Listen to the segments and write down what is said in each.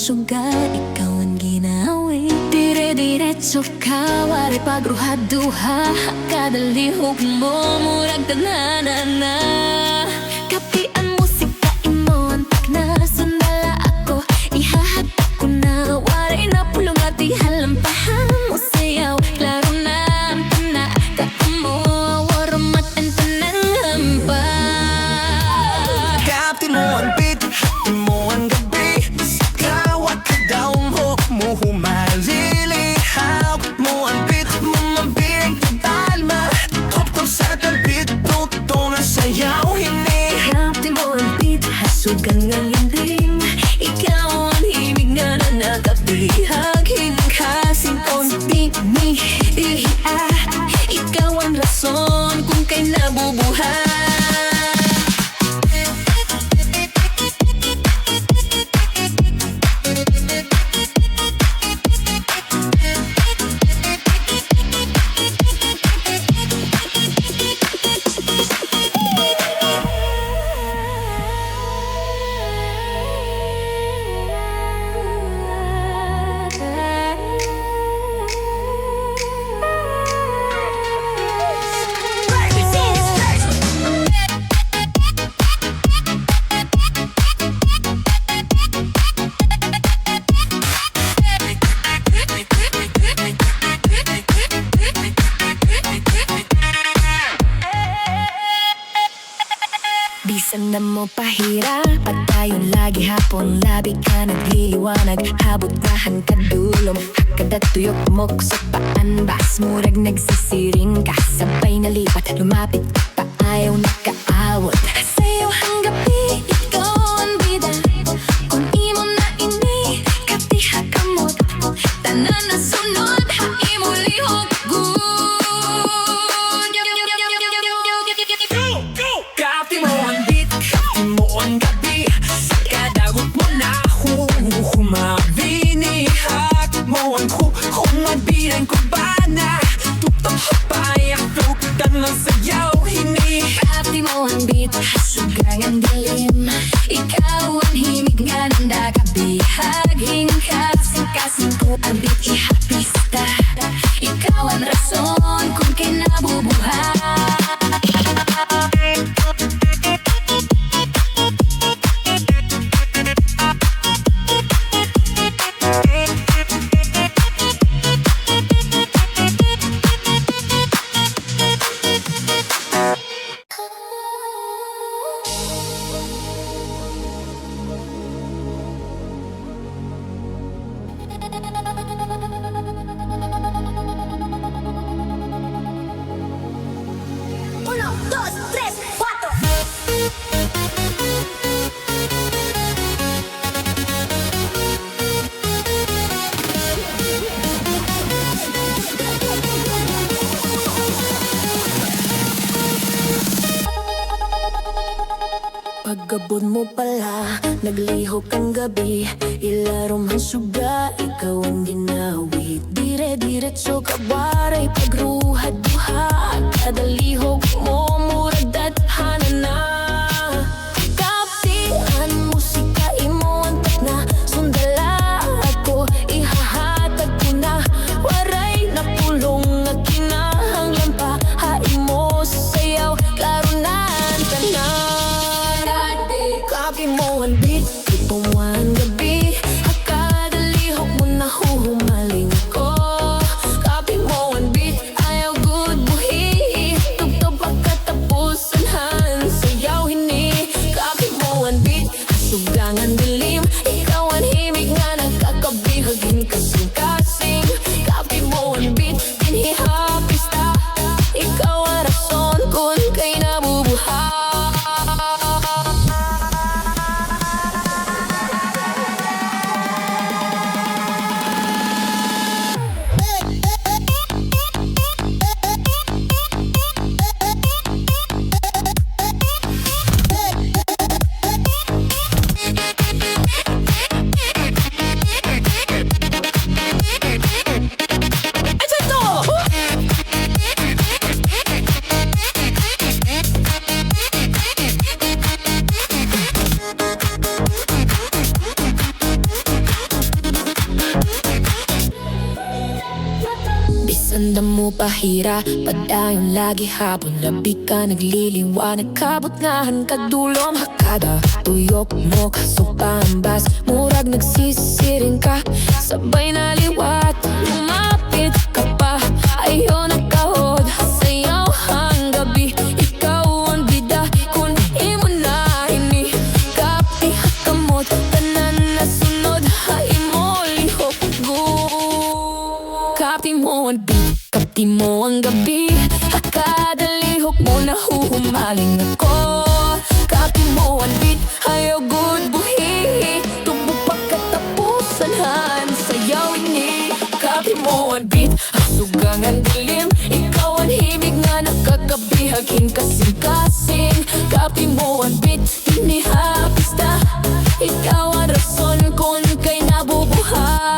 sugat, ikaw ang ginawi. Dire-diretso ka, waray pagruha-duha. Kada lihok mo, murag tanan na. Kapi ang musika, imo ang takna. Sundala ako, ihahatak ko na. Waray na pulong at ihalampahan mo sayaw. Klaro na ang tana, katamo. Waramat ang tanang hampa. Kapti mo ang beat, hati mo ang gabi. Kawat ka daw mo, humalili. Hawak mo ang beat, mumabing talma. Tuptop sa talbit, tuto na sayaw hini. Kapti mo ang beat, hasugan ng hinding. Ikaw ang himig nga na nakabihagin. Kasing konti ni ikaw ang rason kung kay nabubuhay. Bisan na mo pahira, padayon lagi hapon. Labi ka nagliliwanag, habutahan ka dulom. Kada tuyok mo sa paan, bas murag nagsisiring ka. Sabay nalipat, lumapit pa, ayaw nakaawot. Sayo hanggang gabi, ikaw ang bida. Kung imo na ini, katiha kamot. Tanan na sunod, haimo lihok good. Kapti mo ang beat, kapti mo ang gabi. Kadagot mo na humabini. Hawak mo ang humabilang kubana. Tutok payak, tutok ng sayaw hini. Kapti mo ang beat, hasugang ang dilim. Ikaw ang himig nga ng nakabihaging. Kasing ko ang beat, ihapista. Ikaw ang rason kung kinabubuhay. Uno, dos, tres, cuatro. Pagkabon mo pala, naglihok ang gabi. Ilaro man suga, ikaw ang ginawi. Dire-diretso ka, waray pagruha-duha. Kada lihok mo, murag dadhanan na. Kapti ang musika, imo ang takna. Sundala ako, ihahatag ko na. Waray na pulong at kinahanglan pa. Hain mo sayaw, klaro na ang tanan. Kapti mo ang beat, ito mo ang gabi. Kada lihok mo na Sanda mo pahira, padayon lagi hapon. Labi ka nagliliwanag, kabutnahan kadulom. Hakada, tuyok mo, kasupambas. Murag nagsisiring ka, sabay na liwat. Lumapit ka pa, ayaw nakahod. Sayaw ang gabi, ikaw ang bida. Kung imo na ini, kapi hakamot. Tanan na sunod, hain mo lihok go. Kapi mo ang beat, kapi mo ang gabi. Hakada lihok mo, nahuhumaling ako. Kapi mo ang beat, ayaw good buhi. Tubo pagkatapusan, han sayaw ini. Kapi mo ang beat, asugang ang dilim. Ikaw ang himig nga nakakabihagin kasing-kasing. Kapi mo ang beat, hinihapis na. Ikaw ang rason kung kay nabubuhay.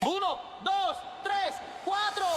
Uno, dos, tres, cuatro.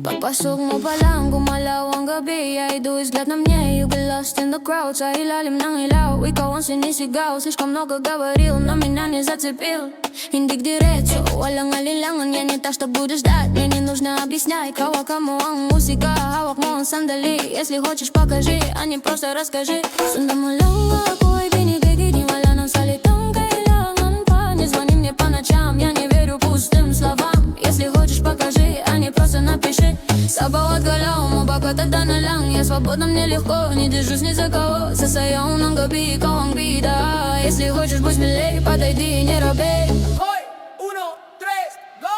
Pagpasok mo pa lang, gumalaw ang gabi. I do is glad na mnie, you get lost in the crowd. Sa ilalim ng ilaw, ikaw ang sinisigaw. Слишком много говорил, но меня не зацепил. Hindi diretso, walang alinlangan. Я не та, что будешь ждать, мне не нужно объяснять. Hawak mo ang musika, hawak mo ang sandali. Если хочешь, покажи, а не просто расскажи. Sundan mo lang ako'y binigay, di wala ng salitang kailangan pa. Не звони мне по ночам, я не верю пустым словам. Если хочешь, покажи, а не просто напиши. Sa bawat galaw mo, baka tanda na lang. Я свободна, мне легко, не держусь ни за кого. Sa sayaw ng gabi, ikaw ang bida. Если хочешь, будь смелей, подойди, не робей. Hoy, uno, tres, go.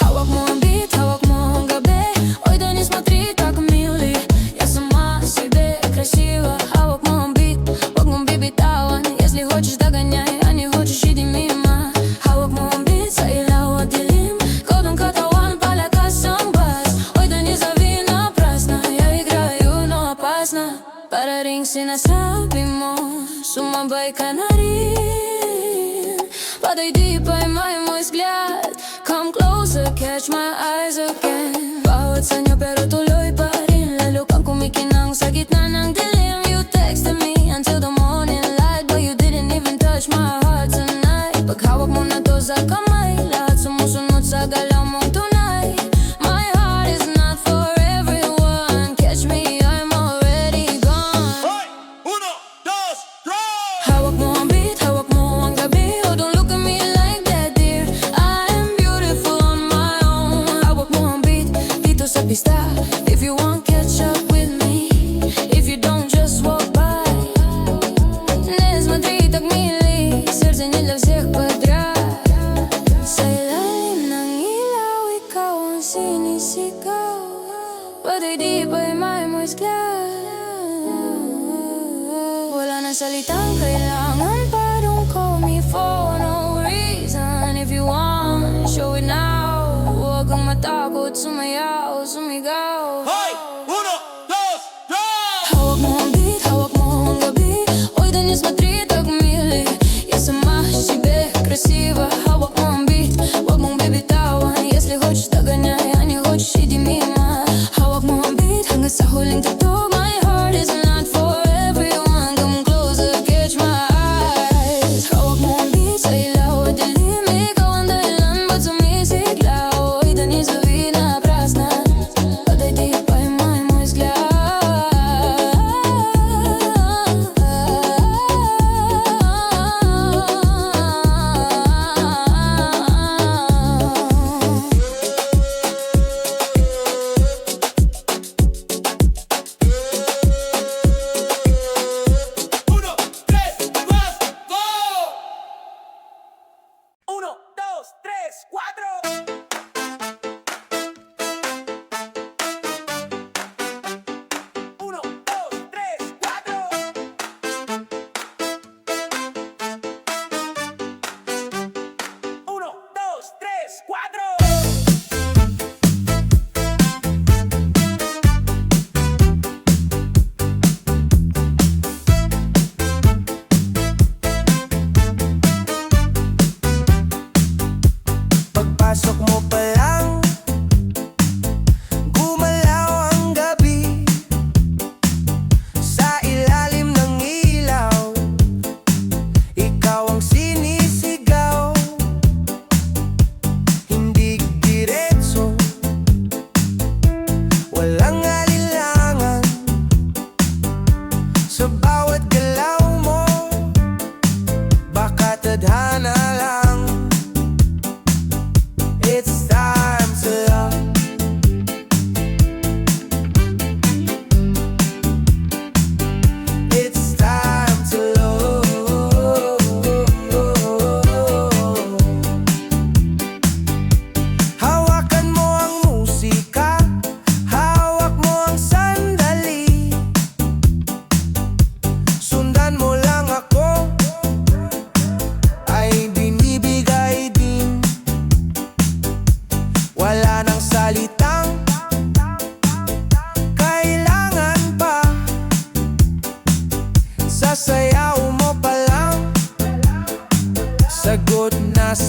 Hawak mo ang beat, hawak mo ang gabi. Ой, да не смотри так, милый. Я сама себе красива. Hawak mo ang beat, wag mong bibitawan. Если хочешь, догоняй, а не хочешь, иди мимо. Hawak mo ang beat, sa ilaw at dilim. Kodong katawan, palakas ang bass. Ой, да не зови напрасно. Я играю, но опасно. Para ring sinasabi mo, sumabay ka na rin. Подойди, поймай мой взгляд. Come closer, catch my eyes again. Bawat sanyo pero tuloy pa rin. Lalo kang kumikinang sa gitna ng dilim. You texted me until the morning light, but you didn't even touch my heart tonight. Paghawak mo na to sa kamay, lahat sumusunod sa galaw mong tunay. My heart is not for everyone. Catch me, I'm already gone. Hoy, uno, dos, tres. Hawak mo ang beat, hawak mo ang gabi. Oh, don't look at me like that, dear. I'm beautiful on my own. Hawak mo ang beat, dito sa pista. If you want, catch up with me. If you don't, just walk by. Не смотри так, милый, сердце не для всех подряд. Sa ilalim ng ilaw, ikaw ang sinisigaw. Подойди, поймай мой взгляд. Wala na salitang kailangan pa. Don't call me for no reason. If you want, show it now. Huwag kang matakot, sumayaw, sumigaw. Hoy, uno, dos, tres. Hawak mo ang beat, hawak mo ang gabi. Ой, да не смотри так, милый. Я сама себе красива. Hawak mo ang beat, wag mong bibitawan. Если хочешь, догоняй, а не хочешь, иди мимо. Hawak mo ang beat hanggang sa huling tugtog. My heart is not for everyone. Come closer, catch my eyes. Hawak mo ang beat sa ilaw at dilim. Ikaw ang dahilan, ba't sumisiglaw? Ой, да не зови напрасно.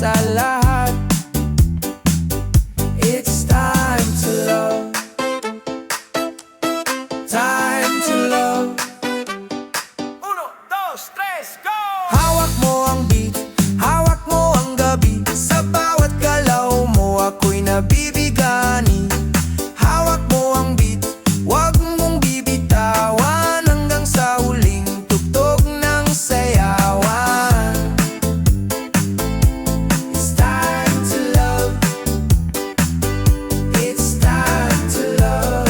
sa lahat. It's time to love. Time to love. Uno, dos, tres, go! Hawak mo ang beat, hawak mo ang gabi. Sa bawat galaw mo ako'y nabibigani. Hawak mo ang beat, wag mong bibitawan hanggang sa huling tugtog ng sayawan. It's time to love. It's time to love.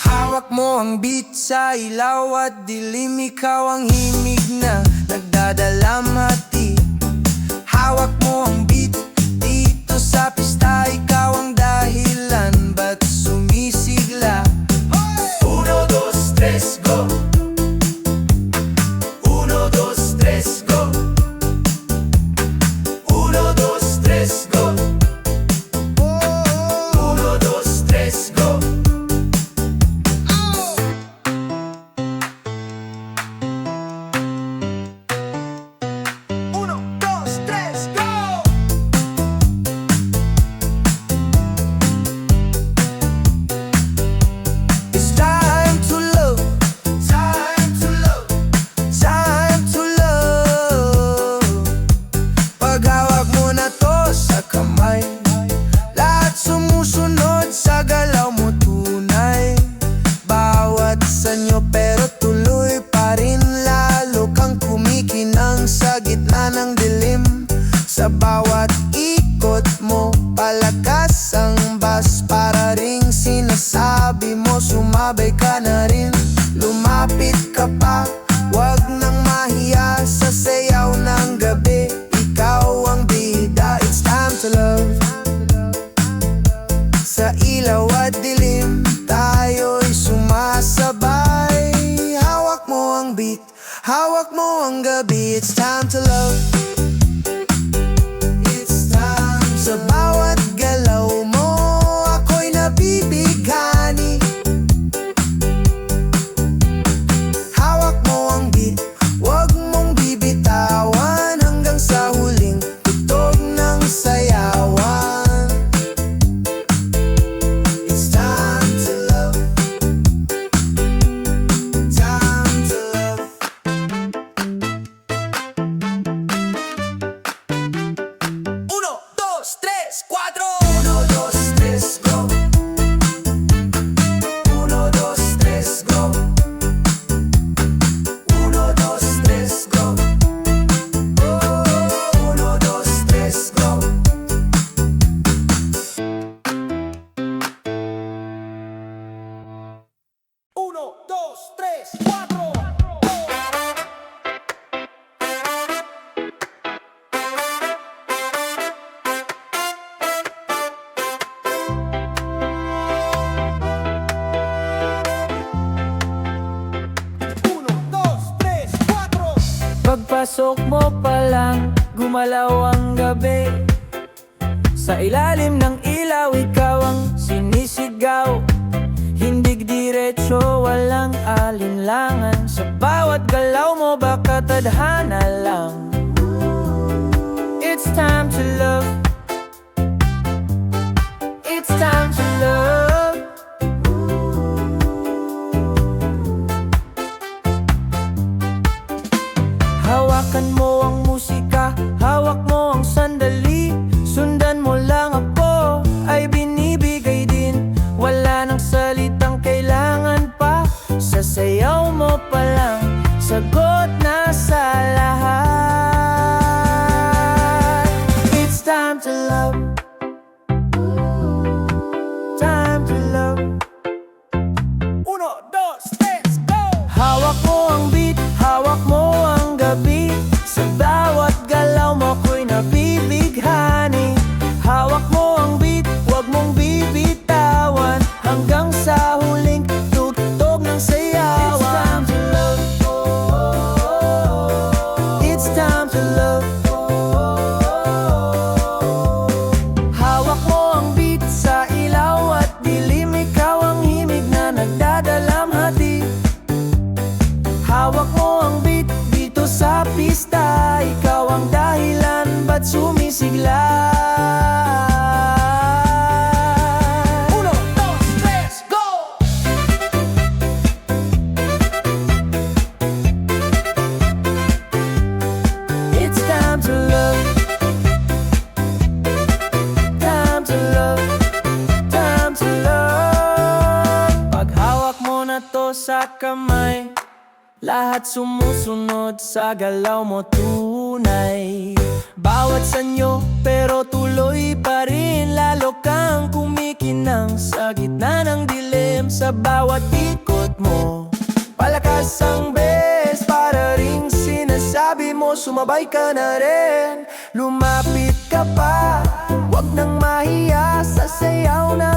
Hawak mo ang beat sa ilaw at dilim. Ikaw ang himig na nagdadalamhati. Hawak mo ang beat dito sa pista. Ikaw ang dahilan ba't sumisigla. Uno, dos, tres, go! Uno, dos, tres, go! Uno, dos, tres, go! Uno, dos, tres, go! Uno, dos, tres, go! It's time to love. Time to love. Time to love. Paghawak mo na to sa kamay, lahat sumusunod sa galaw mo tunay. Bawat sanyo pero tuloy pa rin. Lalo kang kumikinang sa gitna ng dilim. Sa bawat ikot mo, palakas ang bas. Para ring sinasabi mo, sumabay ka na rin. Lumapit ka pa, wag nang mahiya sa sayaw ng gabi. Ikaw ang bida, it's time to love. Sa ilaw at dilim, tayo'y sumasabay. Hawak mo ang beat, hawak mo ang gabi. It's time to love. It's time. Sa bawat galaw mo, ako'y nabibigani. Hawak mo ang beat, wag mong bibitawan hanggang sa huling tugtog ng sayawan. It's time to love. Time to love. Uno, dos, tres, cuatro. Uno, dos, tres, go. Uno, dos, tres, go. Uno, dos, tres, go. Uno, dos, tres, go. Uno, dos, tres, cuatro. Uno, dos, tres, cuatro. Pagpasok mo pa lang, gumalaw ang gabi. Sa ilalim ng ilaw, ikaw ang sinisigaw. Hindig diretso, walang alinlangan. Sa bawat galaw mo, baka tadhana lang. It's time to love. It's time to love. Hawakan mo ang musika, hawak mo ang sandali. Sundan mo lang ako, ay binibigay din. Wala nang salitang kailangan pa. Sa sayaw mo pa lang, sagot na sa lahat. hawak mo ang beat dito sa pista. Ikaw ang dahilan ba't sumisigla. Uno, dos, tres, go! It's time to love. Time to love. Time to love. Pag hawak mo na to sa kamay, lahat sumusunod sa galaw mo tunay. Bawat sanyo pero tuloy pa rin. Lalo kang kumikinang sa gitna ng dilim. Sa bawat ikot mo, palakas ang bes. Para ring sinasabi mo, sumabay ka na rin. Lumapit ka pa, wag nang mahiya. Sasayaw na